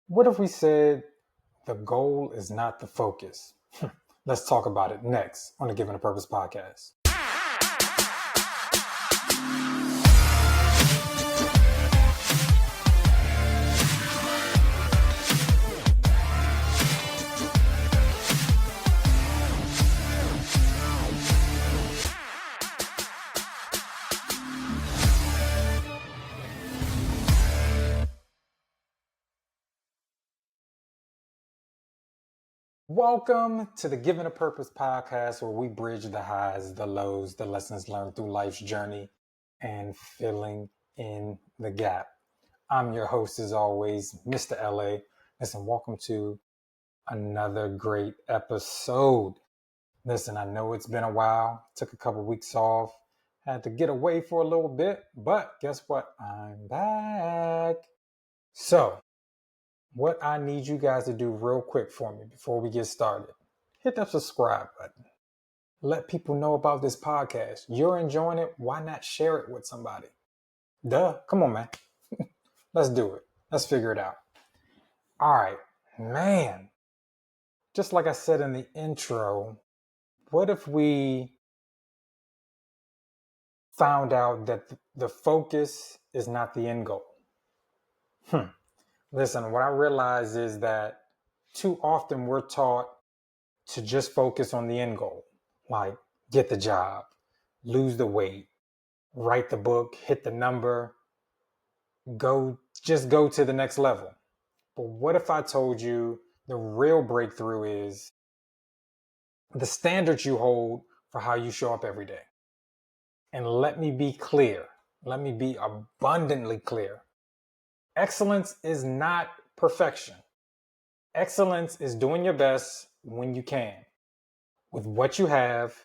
What if we said the goal is not the focus? Let's talk about it next on the Given a Purpose podcast. Welcome to the Given a Purpose podcast, where we bridge the highs, the lows, the lessons learned through life's journey, and filling in the gap. I'm your host, as always, Mr. LA. Listen, welcome to another great episode. Listen, I know it's been a while. Took a couple weeks off. Had to get away for a little bit, but guess what? I'm back. So, what I need you guys to do real quick for me before we get started, hit that subscribe button. Let people know about this podcast. You're enjoying it. Why not share it with somebody? Duh. Come on, man. Let's do it. Let's figure it out. All right, man. Just like I said in the intro, what if we found out that the focus is not the end goal? Listen, what I realize is that too often we're taught to just focus on the end goal, like get the job, lose the weight, write the book, hit the number, go to the next level. But what if I told you the real breakthrough is the standards you hold for how you show up every day? And let me be clear. Let me be abundantly clear. Excellence is not perfection. Excellence is doing your best when you can, with what you have,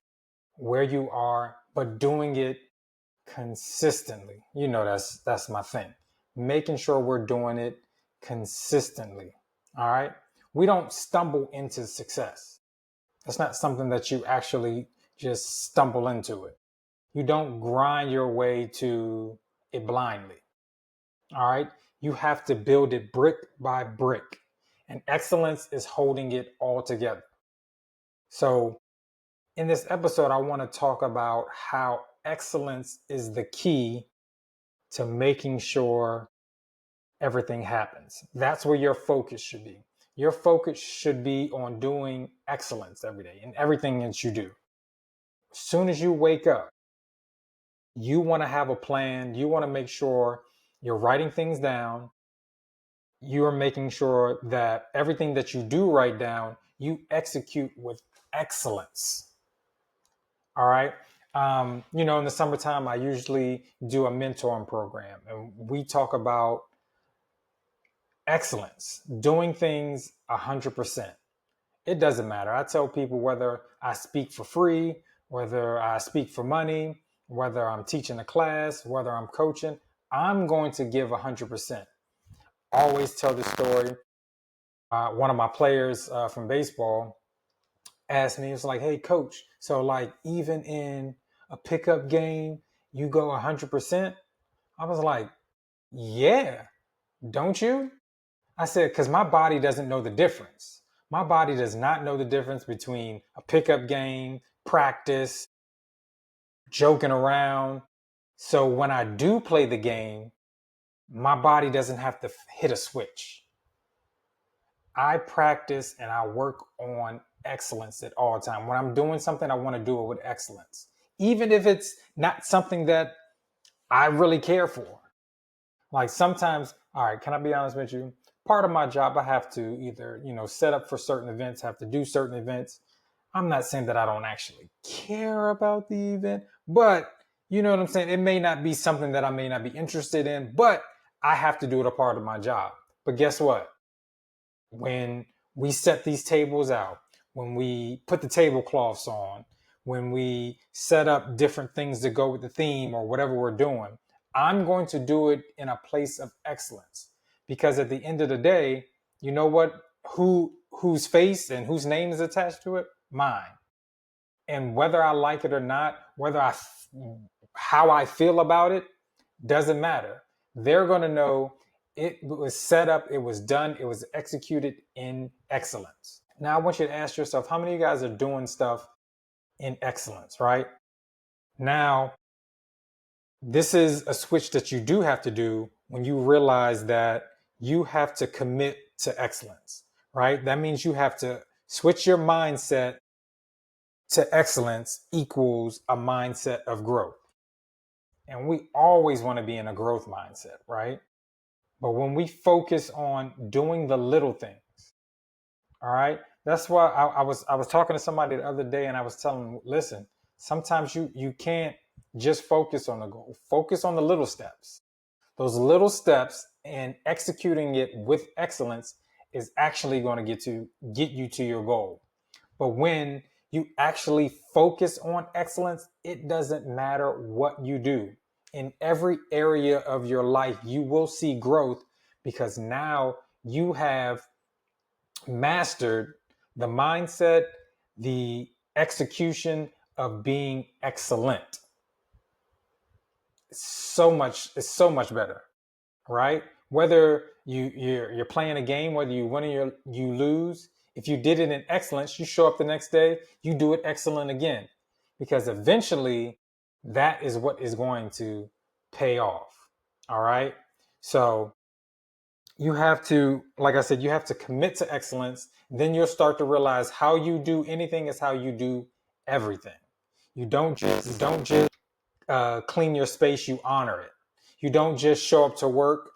where you are, but doing it consistently. You know, that's my thing. Making sure we're doing it consistently. All right. We don't stumble into success. That's not something that you actually just stumble into it. You don't grind your way to it blindly. All right. You have to build it brick by brick, and excellence is holding it all together. So in this episode, I want to talk about how excellence is the key to making sure everything happens. That's where your focus should be. Your focus should be on doing excellence every day in everything that you do. As soon as you wake up, you want to have a plan. You want to make sure you're writing things down. You're making sure that everything that you do write down, you execute with excellence. All right. In the summertime, I usually do a mentoring program, and we talk about excellence, doing things 100%. It doesn't matter. I tell people whether I speak for free, whether I speak for money, whether I'm teaching a class, whether I'm coaching, I'm going to give 100%. Always tell the story. One of my players from baseball asked me, it's like, hey, coach, so like even in a pickup game, you go 100%? I was like, yeah, don't you? I said, because my body doesn't know the difference. My body does not know the difference between a pickup game, practice, joking around. So when I do play the game, my body doesn't have to hit a switch. I practice and I work on excellence at all time. When I'm doing something, I want to do it with excellence, even if it's not something that I really care for. Like sometimes, all right, can I be honest with you? Part of my job, I have to either, set up for certain events, have to do certain events. I'm not saying that I don't actually care about the event, but you know what I'm saying? It may not be something that I may not be interested in, but I have to do it a part of my job. But guess what? When we set these tables out, when we put the tablecloths on, when we set up different things to go with the theme or whatever we're doing, I'm going to do it in a place of excellence. Because at the end of the day, you know what? Whose face and whose name is attached to it? Mine. And whether I like it or not, how I feel about it, doesn't matter. They're going to know It was set up, it was done, it was executed in excellence. Now I want you to ask yourself, how many of you guys are doing stuff in excellence, right? Now, this is a switch that you do have to do when you realize that you have to commit to excellence, right? That means you have to switch your mindset to excellence equals a mindset of growth. And we always want to be in a growth mindset, right? But when we focus on doing the little things, all right, that's why I was talking to somebody the other day and I was telling them, listen, sometimes you can't just focus on the goal. Focus on the little steps. Those little steps and executing it with excellence is actually going to get you to your goal. But when you actually focus on excellence, it doesn't matter what you do. In every area of your life, you will see growth because now you have mastered the mindset, the execution of being excellent. It's so much better, right? Whether you're playing a game, whether you win or you lose, if you did it in excellence, you show up the next day, you do it excellent again, because eventually that is what is going to pay off. All right. So you have to, like I said, you have to commit to excellence. Then you'll start to realize how you do anything is how you do everything. You don't just clean your space, you honor it. You don't just show up to work,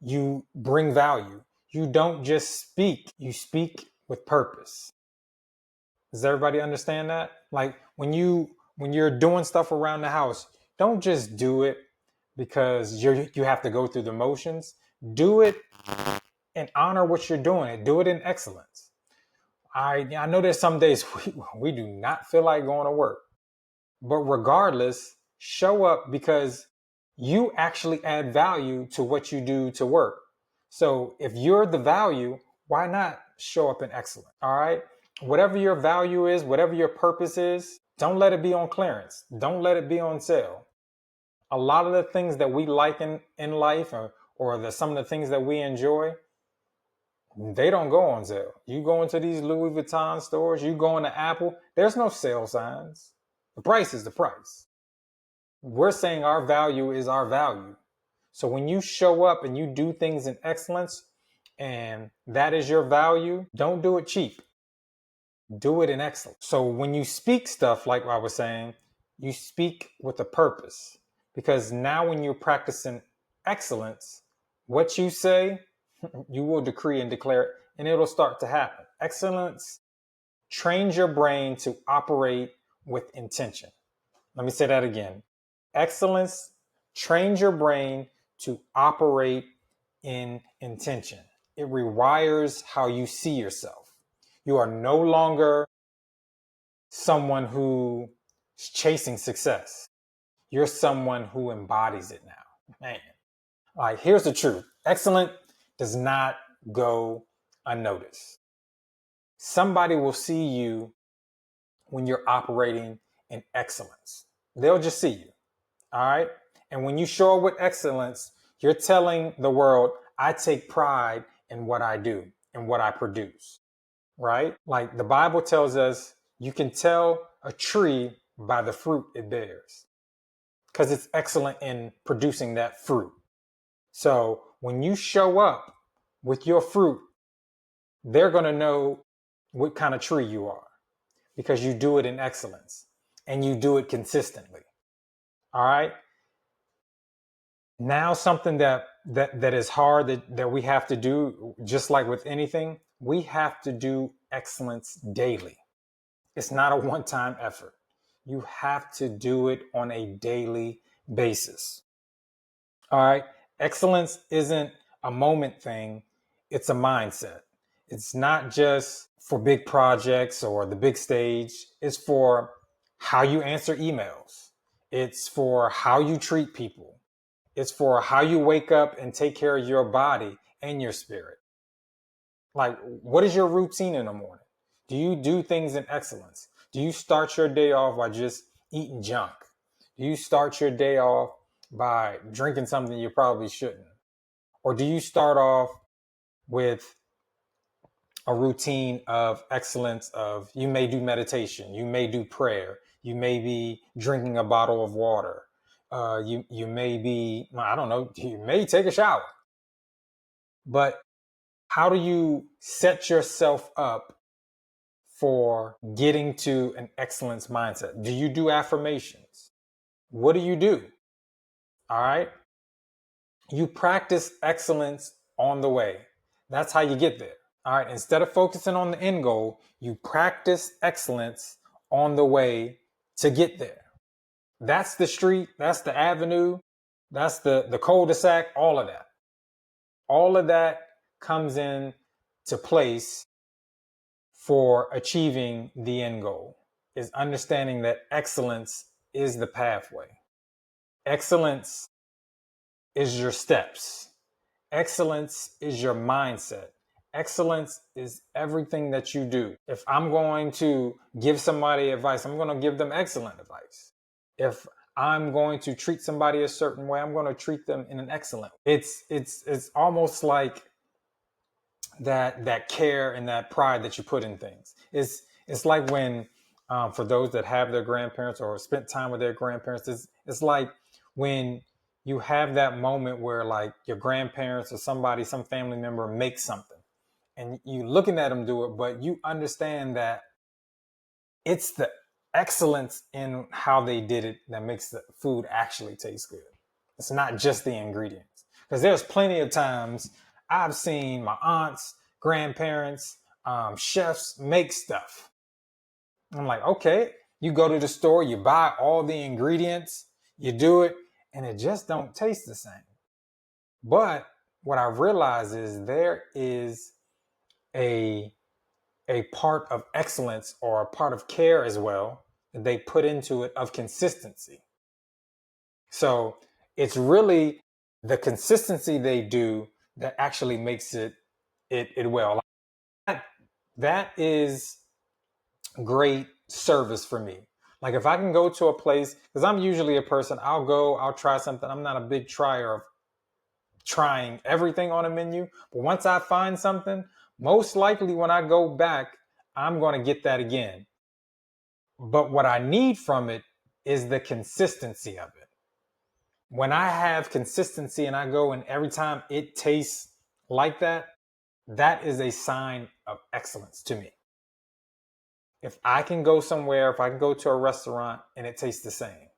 you bring value. You don't just speak, you speak with purpose. Does everybody understand that? Like when you're doing stuff around the house, don't just do it because you have to go through the motions. Do it and honor what you're doing. Do it in excellence. I know there's some days we do not feel like going to work. But regardless, show up because you actually add value to what you do to work. So if you're the value, why not show up in excellence? All right. Whatever your value is, whatever your purpose is, don't let it be on clearance. Don't let it be on sale. A lot of the things that we like in life or some of the things that we enjoy, they don't go on sale. You go into these Louis Vuitton stores, you go into Apple, there's no sale signs. The price is the price. We're saying our value is our value. So when you show up and you do things in excellence and that is your value, don't do it cheap. Do it in excellence. So when you speak stuff, like I was saying, you speak with a purpose. Because now when you're practicing excellence, what you say, you will decree and declare it, and it'll start to happen. Excellence trains your brain to operate with intention. Let me say that again. Excellence trains your brain to operate in intention. It rewires how you see yourself. You are no longer someone who is chasing success. You're someone who embodies it now. Man, like here's the truth. Excellent does not go unnoticed. Somebody will see you when you're operating in excellence. They'll just see you. All right. And when you show up with excellence, you're telling the world, I take pride in what I do and what I produce. Right? Like the Bible tells us, you can tell a tree by the fruit it bears because it's excellent in producing that fruit. So when you show up with your fruit, they're going to know what kind of tree you are because you do it in excellence and you do it consistently. All right. Now something that is hard that we have to do, just like with anything, we have to do excellence daily. It's not a one-time effort. You have to do it on a daily basis. All right. Excellence isn't a moment thing. It's a mindset. It's not just for big projects or the big stage. It's for how you answer emails. It's for how you treat people. It's for how you wake up and take care of your body and your spirit. Like, what is your routine in the morning? Do you do things in excellence? Do you start your day off by just eating junk? Do you start your day off by drinking something you probably shouldn't? Or do you start off with a routine of excellence of you may do meditation, you may do prayer, you may be drinking a bottle of water, you may be, I don't know, you may take a shower. But how do you set yourself up for getting to an excellence mindset? Do you do affirmations? What do you do? All right. You practice excellence on the way. That's how you get there. All right. Instead of focusing on the end goal, you practice excellence on the way to get there. That's the street. That's the avenue. That's the cul-de-sac, all of that. All of that comes in to place for achieving the end goal, is understanding that excellence is the pathway. Excellence is your steps. Excellence is your mindset. Excellence is everything that you do. If I'm going to give somebody advice, I'm going to give them excellent advice. If I'm going to treat somebody a certain way, I'm going to treat them in an excellent way. It's almost like that care and that pride that you put in things. It's like when for those that have their grandparents or spent time with their grandparents, it's like when you have that moment where like your grandparents or somebody, some family member makes something and you looking at them do it, but you understand that it's the excellence in how they did it that makes the food actually taste good. It's not just the ingredients. Because there's plenty of times I've seen my aunts, grandparents, chefs make stuff. I'm like, okay, you go to the store, you buy all the ingredients, you do it, and it just don't taste the same. But what I realize is there is a part of excellence or a part of care as well that they put into it of consistency. So it's really the consistency they do that actually makes it well. That is great service for me. Like if I can go to a place, because I'm usually a person, I'll try something. I'm not a big trier of trying everything on a menu, but once I find something, most likely when I go back, I'm going to get that again. But what I need from it is the consistency of it. When I have consistency and I go and every time it tastes like that, that is a sign of excellence to me. If I can go somewhere, if I can go to a restaurant and it tastes the same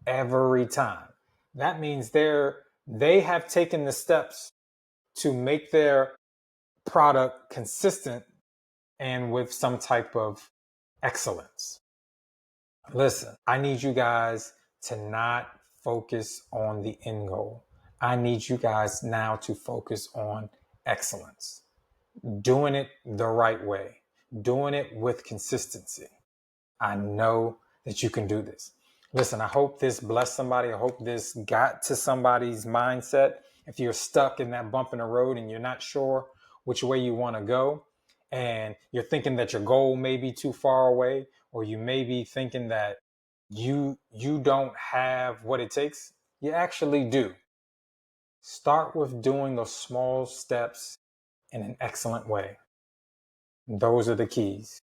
every time, that means they have taken the steps to make their product consistent and with some type of excellence. Listen, I need you guys to not focus on the end goal. I need you guys now to focus on excellence, doing it the right way, doing it with consistency. I know that you can do this. Listen, I hope this blessed somebody. I hope this got to somebody's mindset. If you're stuck in that bump in the road and you're not sure which way you want to go, and you're thinking that your goal may be too far away, or you may be thinking that you don't have what it takes, you actually do. Start with doing those small steps in an excellent way. Those are the keys.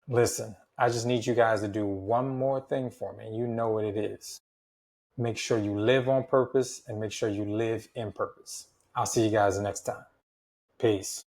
Listen, I just need you guys to do one more thing for me. You know what it is. Make sure you live on purpose and make sure you live in purpose. I'll see you guys next time. Peace.